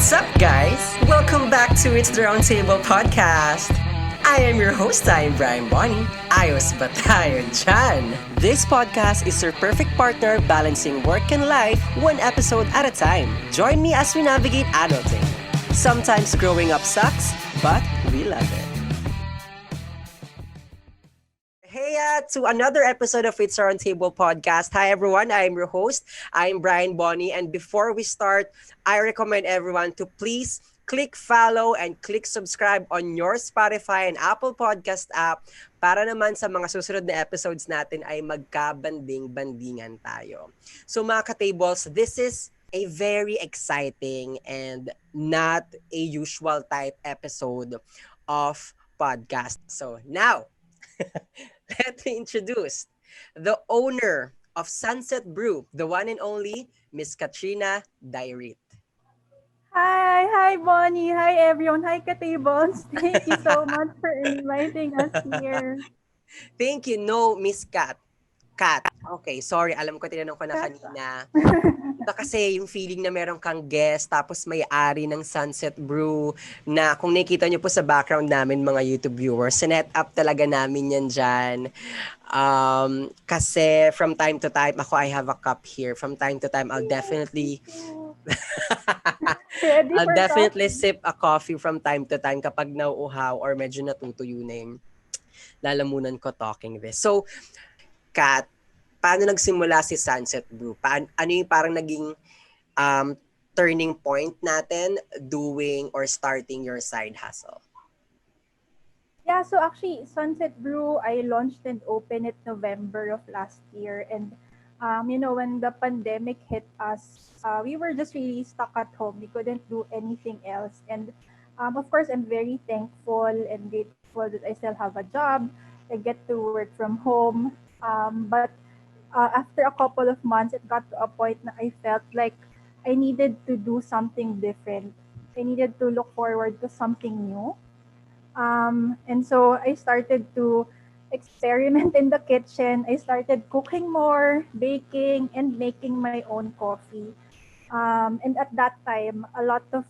What's up, guys? Welcome back to It's the Roundtable Podcast. I am your host, I'm Brian Bonnie. Ayos ba tayo dyan? This podcast is your perfect partner balancing work and life one episode at a time. Join me as we navigate adulting. Sometimes growing up sucks, but we love it. Hey, to another episode of It's Roundtable Podcast. Hi, everyone. I'm your host. I'm Brian Bonnie. And before we start, I recommend everyone to please click follow and click subscribe on your Spotify and Apple Podcast app para naman sa mga susunod na episodes natin ay magkabanding-bandingan tayo. So mga ka-tables, this is a very exciting and not a usual type episode of podcast. So now, let me introduce the owner of Sunset Brew, the one and only Miss Katrina Dairit. Hi, Bonnie. Hi, everyone. Hi, Katables. Thank you so much for inviting us here. Thank you. No, Miss Kat. Kat. Okay, sorry. Alam ko, tinanong ko na kanina. Iba kasi yung feeling na meron kang guest tapos may-ari ng Sunset Brew na kung nakikita nyo po sa background namin mga YouTube viewers, sinet up talaga namin yan dyan. Kasi from time to time, I have a cup here. From time to time, I'll definitely sip a coffee from time to time kapag nauuhaw or medyo natutuyo na yung lalamunan ko talking this. So, Kat, paano nagsimula si Sunset Brew? Ano yung parang naging turning point natin doing or starting your side hustle? Yeah, so actually, Sunset Brew, I launched and opened it November of last year. And, when the pandemic hit us, we were just really stuck at home. We couldn't do anything else. And, of course, I'm very thankful and grateful that I still have a job. I get to work from home. But after a couple of months, it got to a point that I felt like I needed to do something different. I needed to look forward to something new. And so I started to experiment in the kitchen. I started cooking more, baking, and making my own coffee. And at that time, a lot of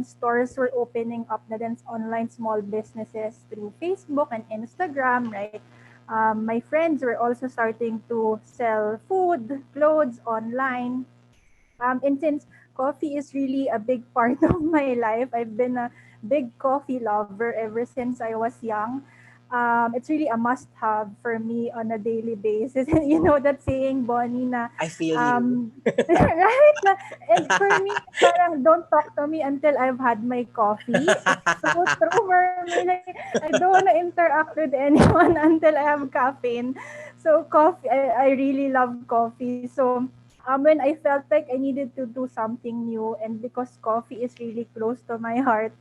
stores were opening up na din online small businesses through Facebook and Instagram, right? My friends were also starting to sell food, clothes online. And since coffee is really a big part of my life, I've been a big coffee lover ever since I was young. It's really a must-have for me on a daily basis. You know that saying, Bonnie, na I feel you. right? And for me, parang don't talk to me until I've had my coffee. It's so true for me. Like, I don't want to interact with anyone until I have caffeine. So coffee, I really love coffee. So when I felt like I needed to do something new, and because coffee is really close to my heart,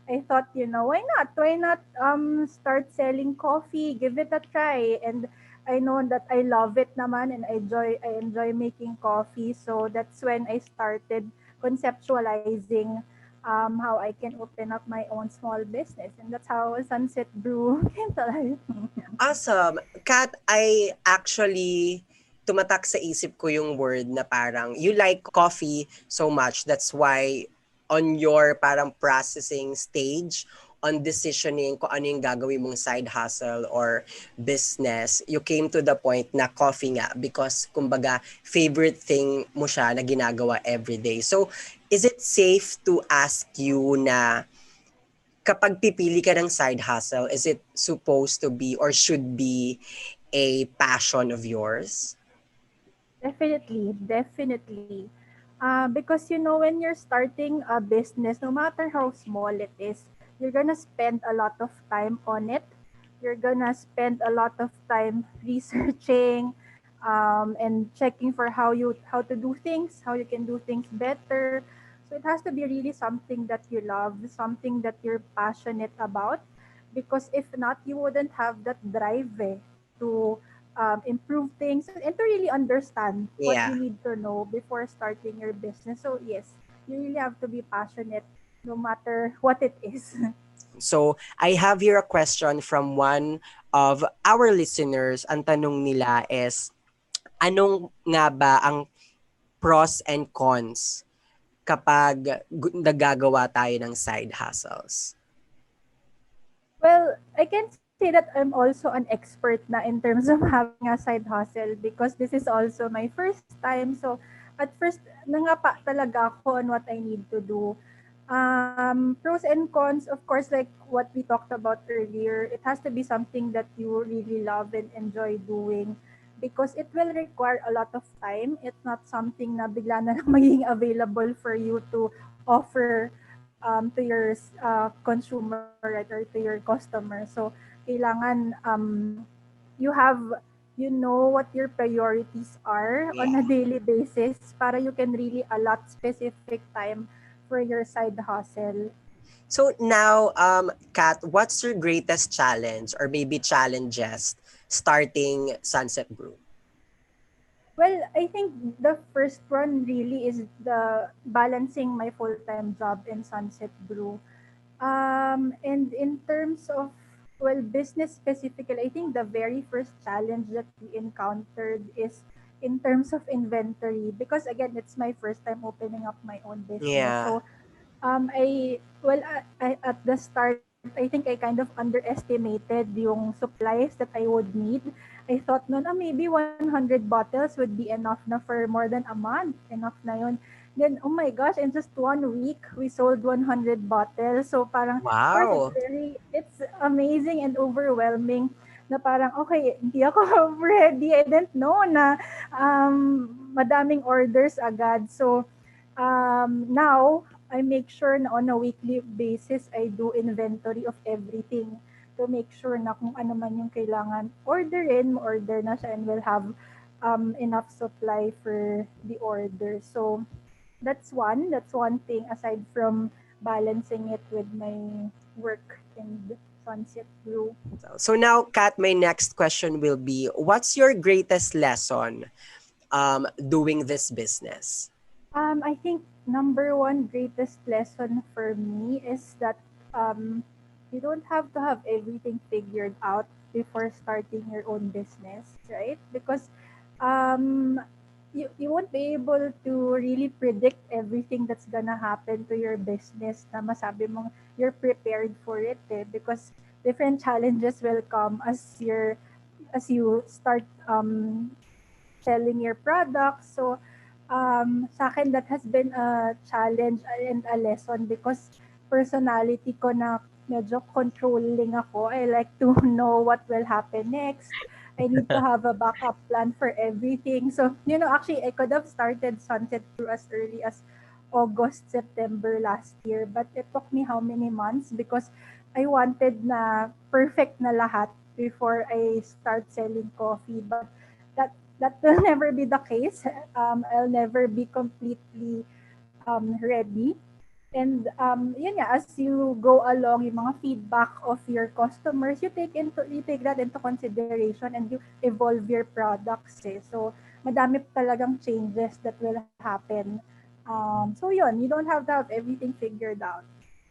I thought, why not? Why not start selling coffee? Give it a try. And I know that I love it naman and I enjoy making coffee. So that's when I started conceptualizing how I can open up my own small business. And that's how Sunset Brew came to life. Awesome. Kat, I actually tumatak sa isip ko yung word na parang you like coffee so much. That's why on your parang processing stage, on decisioning kung ano yung gagawin mong side hustle or business, you came to the point na coffee nga because kumbaga favorite thing mo siya na ginagawa everyday. So, is it safe to ask you na kapag pipili ka ng side hustle, is it supposed to be or should be a passion of yours? Definitely. Because when you're starting a business, no matter how small it is, you're gonna spend a lot of time on it. You're gonna spend a lot of time researching, and checking for how to do things, how you can do things better. So it has to be really something that you love, something that you're passionate about. Because if not, you wouldn't have that drive to improve things and to really understand what you need to know before starting your business. So yes, you really have to be passionate no matter what it is. So, I have here a question from one of our listeners. Ang tanong nila is, anong nga ba ang pros and cons kapag nagagawa tayo ng side hustles? Well, I can say that I'm also an expert na in terms of having a side hustle because this is also my first time. So, at first, nangapa talaga ako on what I need to do. Pros and cons, of course, like what we talked about earlier, it has to be something that you really love and enjoy doing because it will require a lot of time. It's not something na bigla na lang magiging available for you to offer to your consumer, right, or to your customer. So, kailangan you have what your priorities are Yeah. on a daily basis para you can really allot specific time for your side hustle. So now, Kat, what's your greatest challenge or maybe challenges starting Sunset Brew? Well, I think the first one really is the balancing my full-time job in Sunset Brew. And in terms of, well, business specifically, I think the very first challenge that we encountered is in terms of inventory because again, it's my first time opening up my own business. Yeah. So at the start, I think I kind of underestimated yung supplies that I would need. I thought noon, maybe 100 bottles would be enough na for more than a month. Enough na yun. Then, oh my gosh, in just 1 week, we sold 100 bottles. So parang, of course, Wow. it's amazing and overwhelming na parang, okay, hindi ako ready. I didn't know na madaming orders agad. So, now, I make sure na on a weekly basis, I do inventory of everything to make sure na kung ano man yung kailangan orderin, order na siya and we'll have enough supply for the order. So, that's one. That's one thing aside from balancing it with my work and Sunset Brew. So now, Kat, my next question will be, what's your greatest lesson doing this business? I think number one greatest lesson for me is that um, you don't have to have everything figured out before starting your own business, right? Because um, you won't be able to really predict everything that's gonna happen to your business na masabi mong you're prepared for it because different challenges will come as you start selling your products. So, sa akin, that has been a challenge and a lesson because personality ko na medyo controlling ako. I like to know what will happen next. I need to have a backup plan for everything. So, actually, I could have started Sunset Brew as early as August, September last year. But it took me how many months because I wanted na perfect na lahat before I start selling coffee. But that will never be the case. I'll never be completely ready. And yun nga, as you go along, yung mga feedback of your customers, you take that into consideration and you evolve your products. So madami talagang changes that will happen. So yun, you don't have to have everything figured out.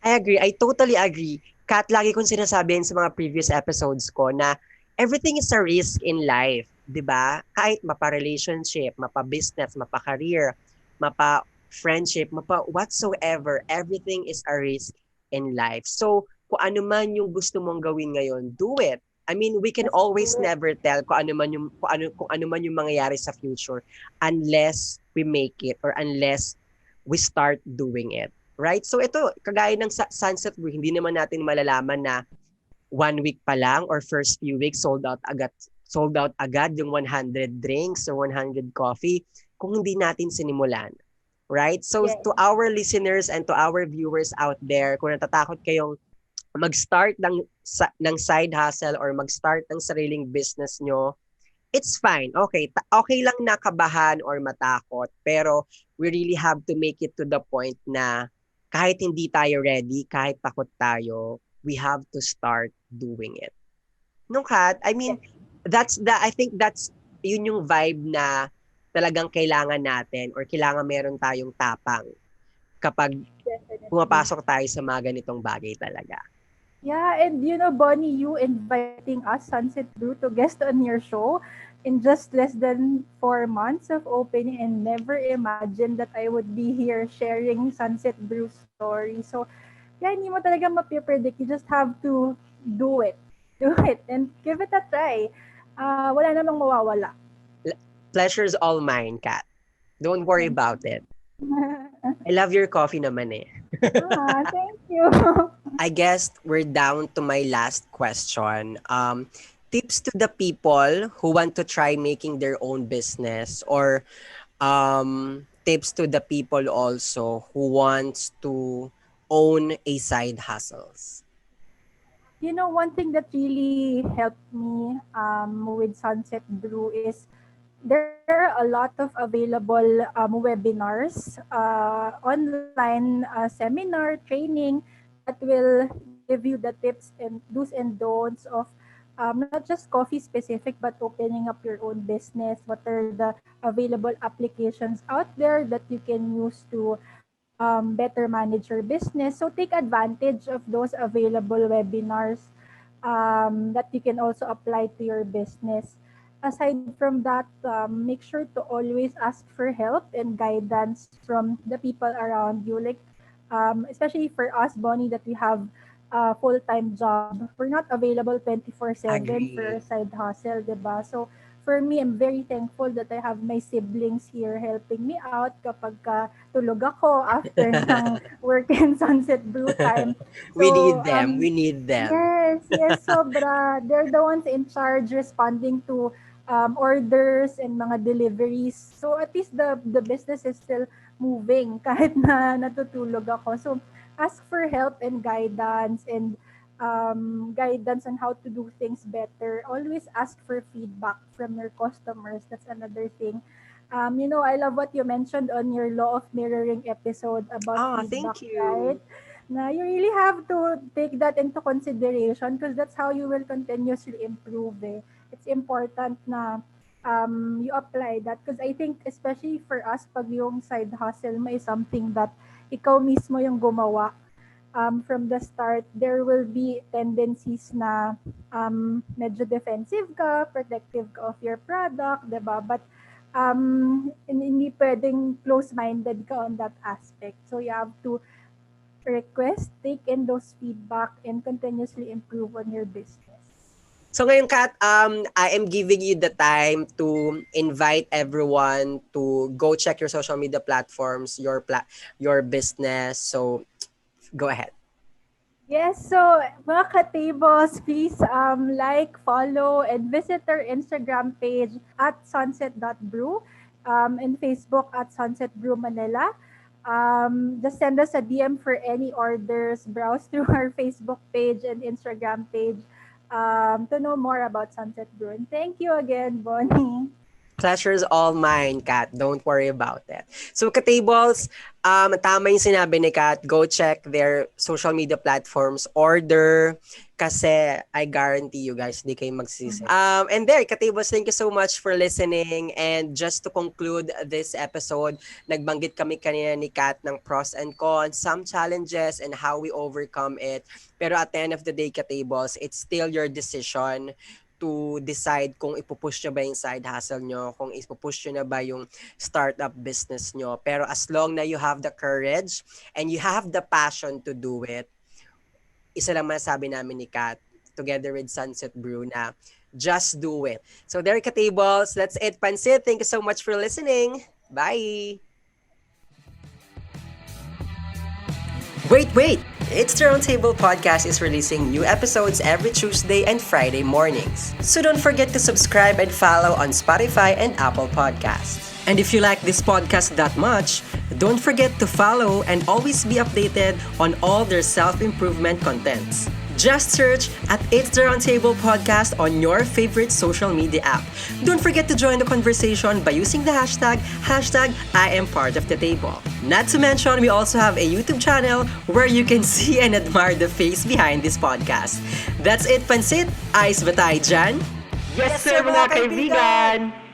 I agree. I totally agree. Kat, lagi kong sinasabi sa mga previous episodes ko na everything is a risk in life. 'Di ba? Kahit mapa-relationship, mapa-business, mapa-career, mapa-friendship, mapa-whatsoever, everything is a risk in life. So, kung ano man yung gusto mong gawin ngayon, do it. I mean, we can Just do always it. never tell kung ano man yung mangyayari sa future unless we make it or unless we start doing it. Right? So ito, kagaya ng Sunset Brew, hindi naman natin malalaman na 1 week pa lang or first few weeks sold out agad yung 100 drinks or 100 coffee kung hindi natin sinimulan. Right? So Yes. to our listeners and to our viewers out there, kung natatakot kayong mag-start ng side hustle or mag-start ng sariling business nyo, it's fine. Okay, okay lang nakabahan or matakot, pero we really have to make it to the point na kahit hindi tayo ready, kahit takot tayo, we have to start doing it. No, Kat? I mean, Yes. I think that's yun yung vibe na talagang kailangan natin or kailangan meron tayong tapang kapag Definitely. pumapasok tayo sa mga ganitong bagay talaga. Yeah, and Bonnie, you inviting us, Sunset Brew, to guest on your show. in just less than 4 months of opening, and never imagined that I would be here sharing Sunset Brew story. So, yeah, hindi mo talaga mapipredict. You just have to do it. Do it and give it a try. Wala namang mawawala. Pleasure's all mine, Kat. Don't worry Thank about it. I love your coffee naman eh. thank you. I guess we're down to my last question. Tips to the people who want to try making their own business, or tips to the people also who wants to own a side hustles. One thing that really helped me with Sunset Brew is there are a lot of available webinars, online seminar, training that will give you the tips and do's and don'ts of not just coffee specific, but opening up your own business. What are the available applications out there that you can use to better manage your business? So take advantage of those available webinars that you can also apply to your business. Aside from that, make sure to always ask for help and guidance from the people around you. Like, especially for us, Bonnie, that we have a full-time job, we're not available 24/7 for our Agree. side hustle, diba? So, for me, I'm very thankful that I have my siblings here helping me out kapag tulog ako after ng work and Sunset Brew time. We So, need them. We need them. yes, yes, sobra. They're the ones in charge responding to orders and mga deliveries. So at least the business is still moving kahit na natutulog ako. So ask for help and guidance on how to do things better. Always ask for feedback from your customers. That's another thing. I love what you mentioned on your law of mirroring episode about Oh, feedback, thank right? you. Na you really have to take that into consideration because that's how you will continuously improve. It's important na you apply that because I think especially for us, pag yung side hustle mo is something that ikaw mismo yung gumawa, from the start, there will be tendencies na medyo defensive ka, protective ka of your product, diba? But hindi pwedeng close-minded ka on that aspect. So you have to request, take in those feedback, and continuously improve on your business. So ngayon, Kat, I am giving you the time to invite everyone to go check your social media platforms, your business. So go ahead. Yes, so mga ka-tables, please like, follow, and visit our Instagram page at sunset.brew, and Facebook at Sunset Brew Manila. Just send us a DM for any orders. Browse through our Facebook page and Instagram page to know more about Sunset Brew. And thank you again, Bonnie. Pleasure's all mine, Kat. Don't worry about it. So, Katables, tama yung sinabi ni Kat. Go check their social media platforms. Order. Kasi I guarantee you guys, hindi kayo magsisi. And there, Katables, thank you so much for listening. And just to conclude this episode, nagbanggit kami kanina ni Kat ng pros and cons, some challenges, and how we overcome it. Pero at the end of the day, Katables, it's still your decision to decide kung ipupush nyo ba yung side hustle nyo, kung ipupush nyo na ba yung startup business nyo. Pero as long na you have the courage and you have the passion to do it, isa lang masasabi namin ni Kat, together with Sunset Brew, na just do it. So there, Katables, that's it, Pansit. Thank you so much for listening. Bye! Wait! It's the Roundtable Podcast is releasing new episodes every Tuesday and Friday mornings. So don't forget to subscribe and follow on Spotify and Apple Podcasts. And if you like this podcast that much, don't forget to follow and always be updated on all their self-improvement contents. Just search at It's the Roundtable Podcast on your favorite social media app. Don't forget to join the conversation by using the hashtag I am part of the table. Not to mention, we also have a YouTube channel where you can see and admire the face behind this podcast. That's it, Pansit. Ayos ba tayo dyan? Yes, sir, mga kaibigan!